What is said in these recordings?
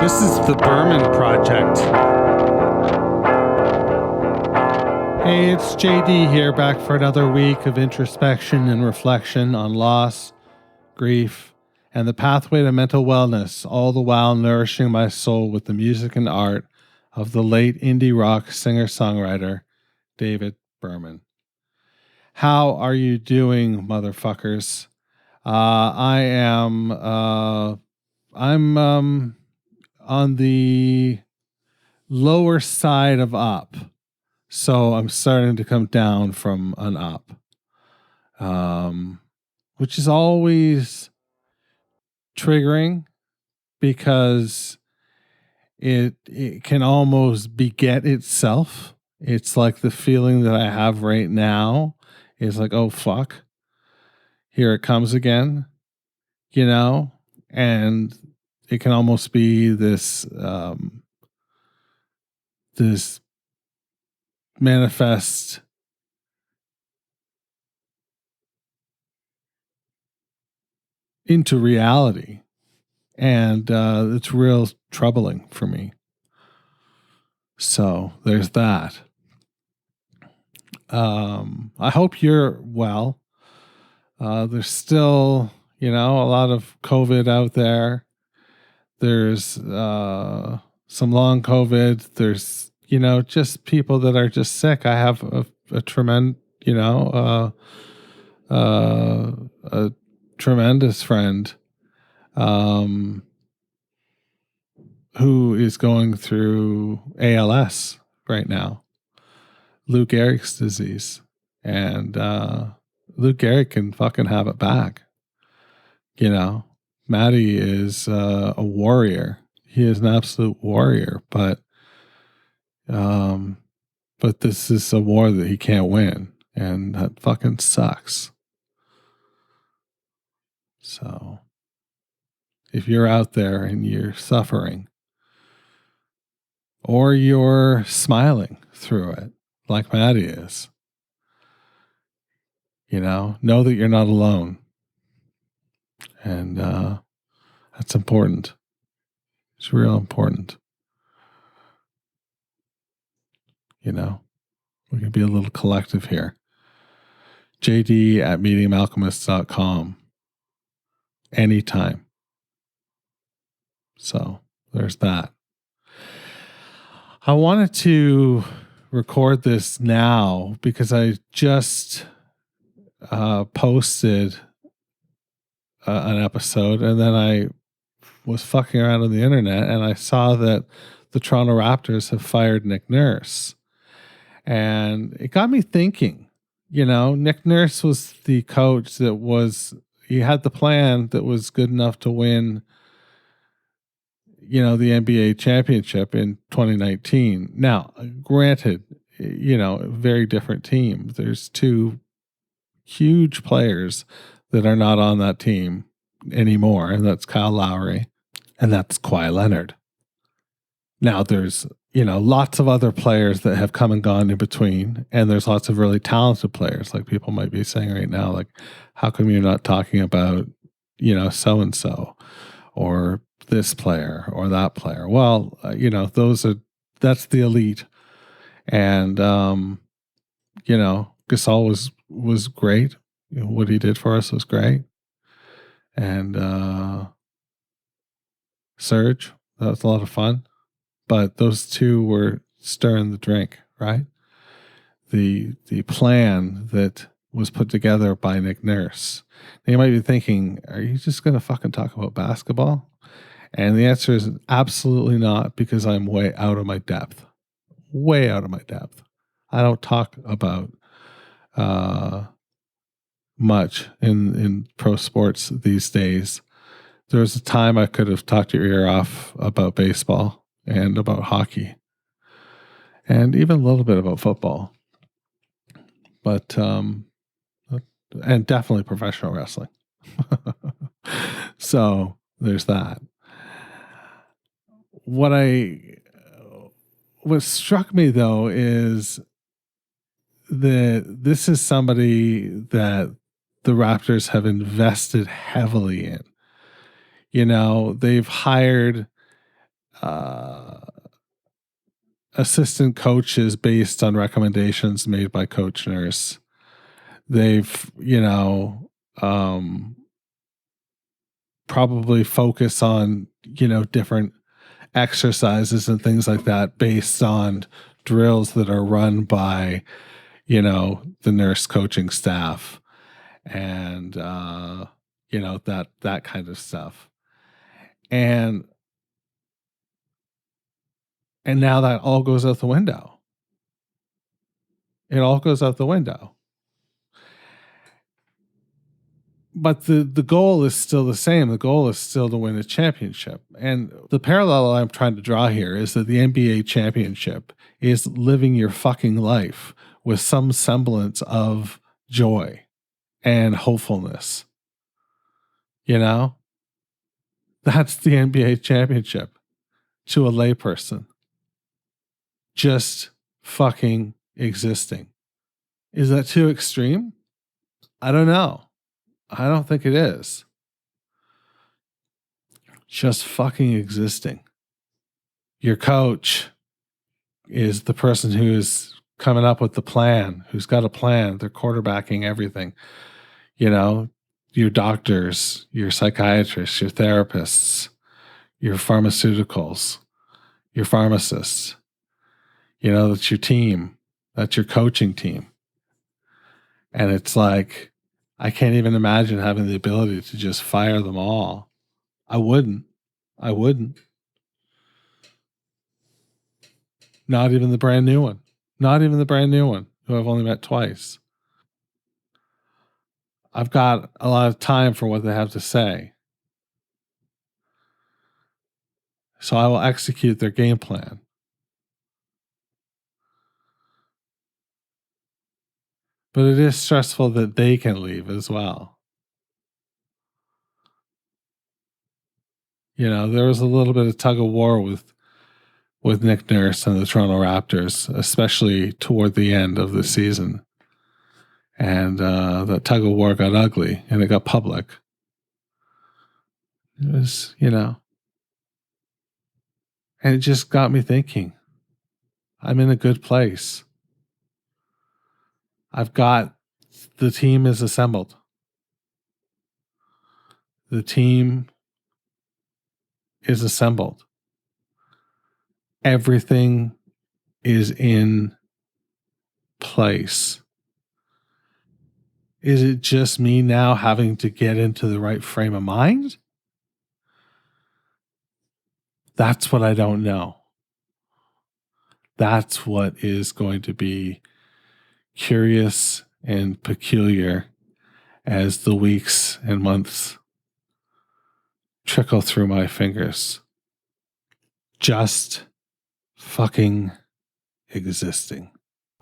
This is the Berman Project. Hey, it's JD here, back for another week of introspection and reflection on loss, grief, and the pathway to mental wellness, all the while nourishing my soul with the music and art of the late indie rock singer-songwriter David Berman. How are you doing, motherfuckers? I'm on the lower side of up. So I'm starting to come down from an up, which is always triggering because it can almost beget itself. It's like the feeling that I have right now is like, oh, fuck, here it comes again, and it can almost be this manifest into reality. And it's real troubling for me. So there's that. I hope you're well. There's still, a lot of COVID out there. There's some long COVID. There's, just people that are just sick. I have a tremendous, a tremendous friend who is going through ALS right now, Lou Gehrig's disease. And Lou Gehrig can fucking have it back. Matty is a warrior. He is an absolute warrior, but this is a war that he can't win, and that fucking sucks. So if you're out there and you're suffering, or you're smiling through it like Matty is, know that you're not alone. And that's important. It's real important. We can be a little collective here. JD at mediumalchemist.com. Anytime. So there's that. I wanted to record this now because I just posted an episode, and then I was fucking around on the internet and I saw that the Toronto Raptors have fired Nick Nurse. And it got me thinking, Nick Nurse was the coach he had the plan that was good enough to win, the NBA championship in 2019. Now, granted, a very different team. There's two huge players that are not on that team anymore, and that's Kyle Lowry and that's Kawhi Leonard. Now, there's, lots of other players that have come and gone in between, and there's lots of really talented players. Like, people might be saying right now, like, how come you're not talking about, so-and-so or this player or that player? Well, that's the elite. And, Gasol was great. What he did for us was great. And Serge, that was a lot of fun. But those two were stirring the drink, right? The plan that was put together by Nick Nurse. Now you might be thinking, are you just going to fucking talk about basketball? And the answer is absolutely not, because I'm way out of my depth. Way out of my depth. I don't talk about much in pro sports these days. There was a time I could have talked your ear off about baseball and about hockey, and even a little bit about football, but and definitely professional wrestling. So there's that. What struck me though is that this is somebody that the Raptors have invested heavily in. They've hired uh, assistant coaches based on recommendations made by coach nurse. They've, probably focus on, different exercises and things like that based on drills that are run by, the nurse coaching staff and, that kind of stuff. And now that all goes out the window. It all goes out the window. But the goal is still the same. The goal is still to win a championship. And the parallel I'm trying to draw here is that the NBA championship is living your fucking life with some semblance of joy and hopefulness. That's the NBA championship to a layperson. Just fucking existing. Is that too extreme? I don't know. I don't think it is. Just fucking existing. Your coach is the person who is coming up with the plan, who's got a plan. They're quarterbacking everything. Your doctors, your psychiatrists, your therapists, your pharmaceuticals, your pharmacists. That's your team. That's your coaching team. And it's like, I can't even imagine having the ability to just fire them all. I wouldn't. Not even the brand new one. Not even the brand new one, who I've only met twice. I've got a lot of time for what they have to say. So I will execute their game plan. But it is stressful that they can leave as well. There was a little bit of tug of war with Nick Nurse and the Toronto Raptors, especially toward the end of the season. And the tug of war got ugly and it got public. It was, and it just got me thinking, I'm in a good place. The team is assembled. The team is assembled. Everything is in place. Is it just me now having to get into the right frame of mind? That's what I don't know. That's what is going to be curious and peculiar as the weeks and months trickle through my fingers. Just fucking existing.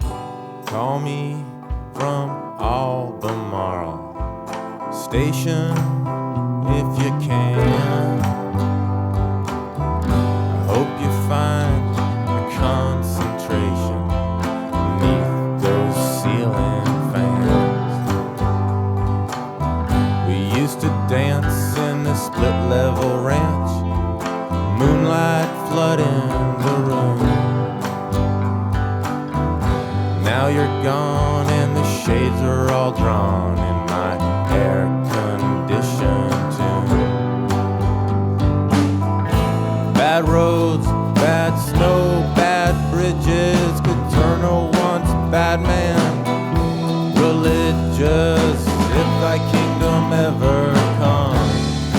Call me from Albemarle Station if you can. I hope you find a concentration beneath those ceiling fans. We used to dance in the split level ranch, moonlight flooding the room. Now you're gone and the shades are all drawn in my air-conditioned tomb. Bad roads, bad snow, bad bridges could turn a once bad man religious. If thy kingdom ever comes,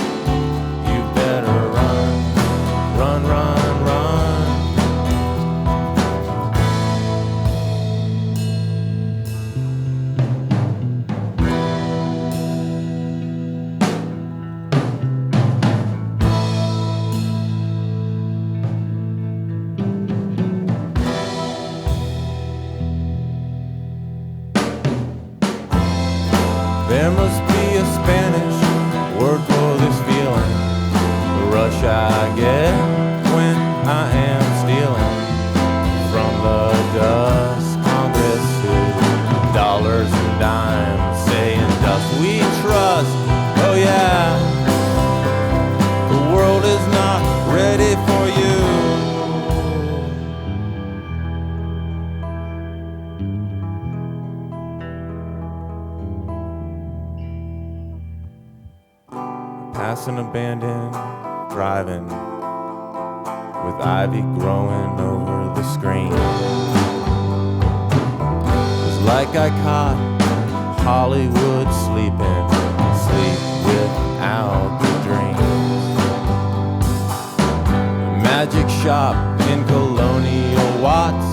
you better run, run, run, run. abandoned driving with ivy growing over the screen. It's like I caught Hollywood sleeping, sleep without the dreams. Magic shop in Colonial Watts,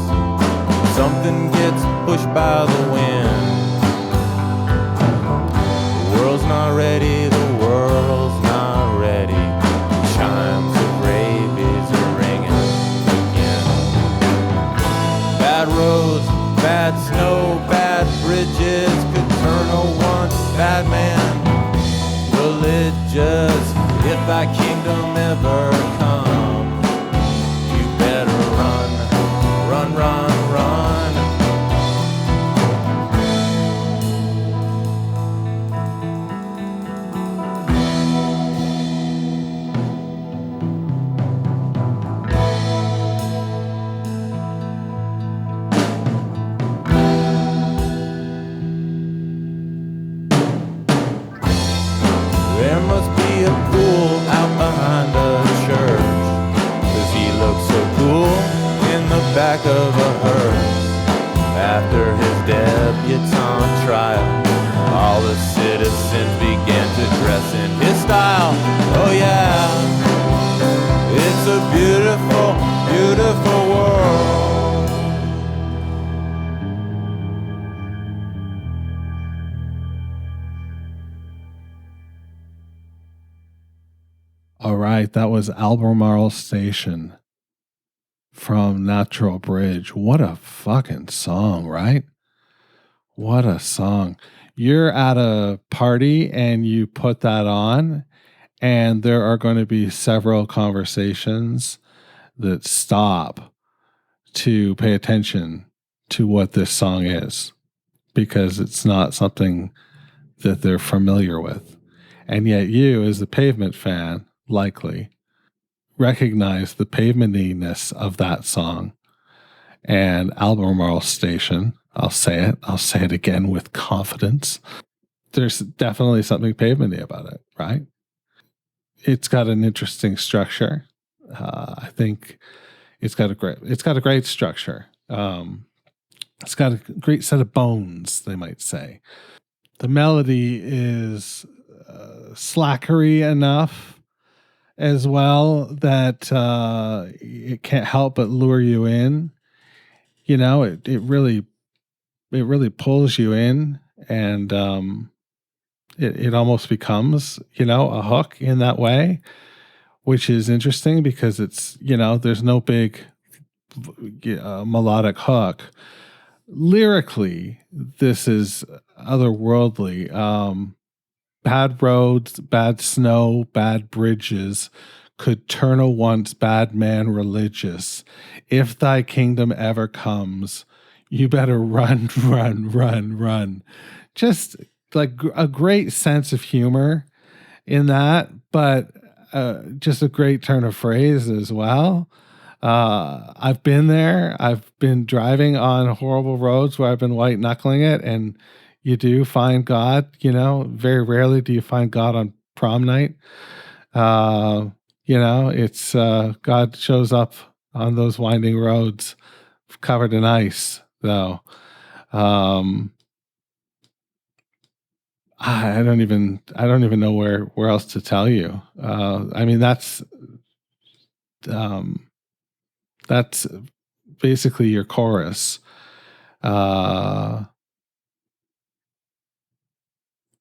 something gets pushed by the wind. The world's not ready, the world's not ready. Chimes of rabies are ringing again. Bad roads, bad snow, bad bridges could turn a once bad man religious. If thy kingdom ever come, you better run, run, run, run. There must be a pool out behind the church, 'cause he looks so cool in the back of a hearse. After his debutante trial, all the citizens began to dress in his style. Oh yeah, it's a beautiful, beautiful world. All right, that was Albemarle Station from Natural Bridge. What a fucking song, right? What a song. You're at a party and you put that on, and there are going to be several conversations that stop to pay attention to what this song is, because it's not something that they're familiar with. And yet you, as the Pavement fan, likely recognize the pavementiness of that song. And Albemarle Station, I'll say it again with confidence. There's definitely something pavementy about it, right? It's got an interesting structure. I think it's got a great structure. It's got a great set of bones, they might say. The melody is slackery enough as well that it can't help but lure you in. You know, it really pulls you in, and it almost becomes, you know, a hook in that way, which is interesting because it's, you know, there's no big melodic hook. Lyrically, this is otherworldly. Bad roads, bad snow, bad bridges could turn a once bad man religious. If thy kingdom ever comes, you better run, run, run, run. Just like a great sense of humor in that, but just a great turn of phrase as well. I've been there. I've been driving on horrible roads where I've been white knuckling it, and you do find God. You know, very rarely do you find God on prom night. You know, it's God shows up on those winding roads covered in ice, though. I don't even know where else to tell you. I mean, that's basically your chorus.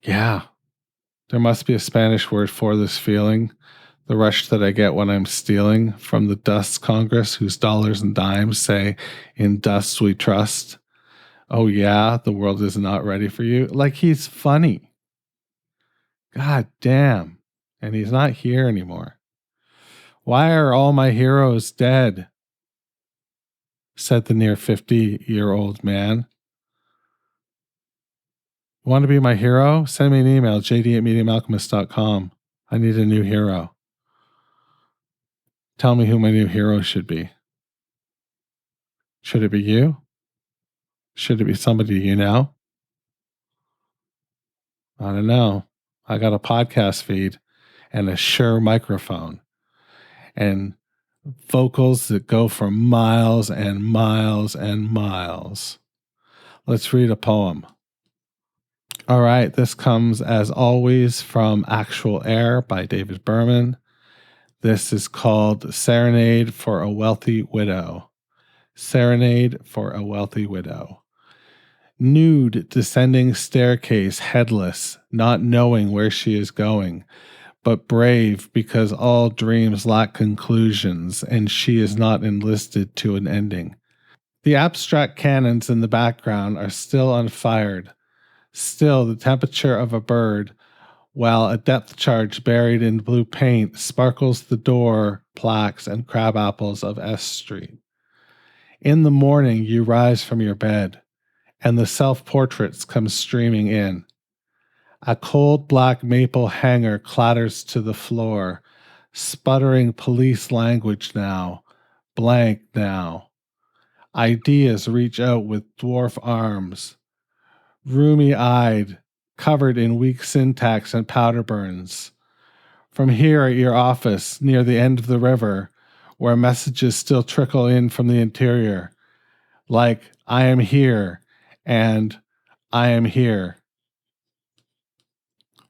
Yeah, there must be a Spanish word for this feeling. The rush that I get when I'm stealing from the dust Congress, whose dollars and dimes say, "In dust we trust." Oh yeah, the world is not ready for you. Like, he's funny. God damn. And he's not here anymore. Why are all my heroes dead? Said the near 50-year-old man. Want to be my hero? Send me an email, jd@mediumalchemist.com. I need a new hero. Tell me who my new hero should be. Should it be you? Should it be somebody you know? I don't know. I got a podcast feed, and a Shure microphone and vocals that go for miles and miles and miles. Let's read a poem. All right, this comes as always from Actual Air by David Berman. This is called Serenade for a Wealthy Widow. Serenade for a Wealthy Widow. Nude descending staircase, headless, not knowing where she is going, but brave because all dreams lack conclusions and she is not enlisted to an ending. The abstract cannons in the background are still unfired, still the temperature of a bird, while a depth charge buried in blue paint sparkles the door plaques and crab apples of S Street. In the morning you rise from your bed, and the self-portraits come streaming in. A cold black maple hanger clatters to the floor, sputtering police language now, blank now. Ideas reach out with dwarf arms, rheumy-eyed, covered in weak syntax and powder burns. From here at your office, near the end of the river, where messages still trickle in from the interior, like, I am here, and I am here.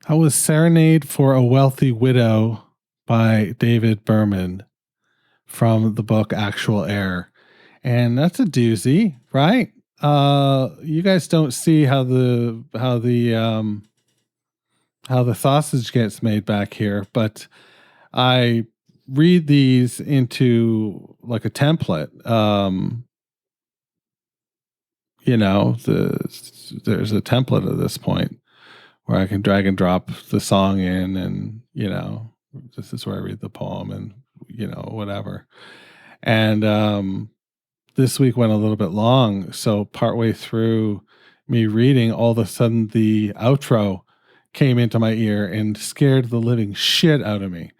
That was Serenade for a Wealthy Widow by David Berman from the book Actual Air. And that's a doozy, right? You guys don't see how the sausage gets made back here, but I read these into like a template. There's a template at this point where I can drag and drop the song in, and this is where I read the poem, and whatever. And this week went a little bit long, so partway through me reading, all of a sudden the outro came into my ear and scared the living shit out of me.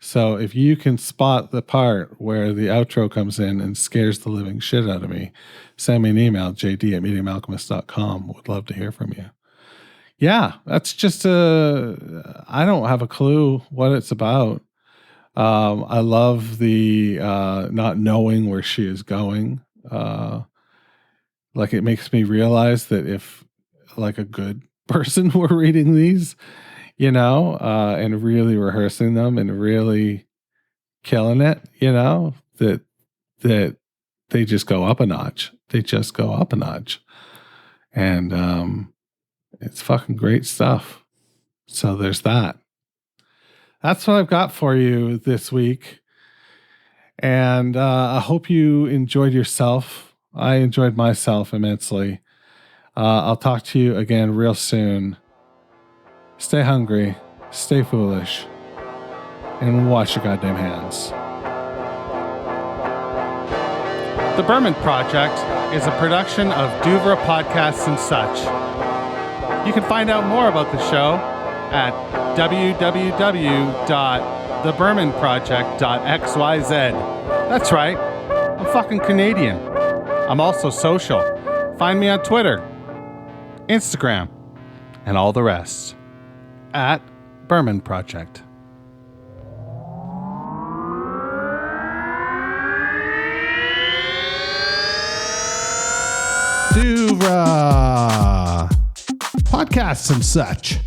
So if you can spot the part where the outro comes in and scares the living shit out of me, send me an email, jd@mediumalchemist.com. Would love to hear from you. Yeah, that's just I don't have a clue what it's about. I love the not knowing where she is going. Like, it makes me realize that if like a good person were reading these, and really rehearsing them and really killing it, that they just go up a notch. They just go up a notch. And it's fucking great stuff. So there's that. That's what I've got for you this week. And I hope you enjoyed yourself. I enjoyed myself immensely. I'll talk to you again real soon. Stay hungry, stay foolish, and wash your goddamn hands. The Berman Project is a production of Douvra Podcasts and Such. You can find out more about the show at www.thebermanproject.xyz. That's right, I'm fucking Canadian. I'm also social. Find me on Twitter, Instagram, and all the rest at Berman Project. Douvra Podcasts and Such.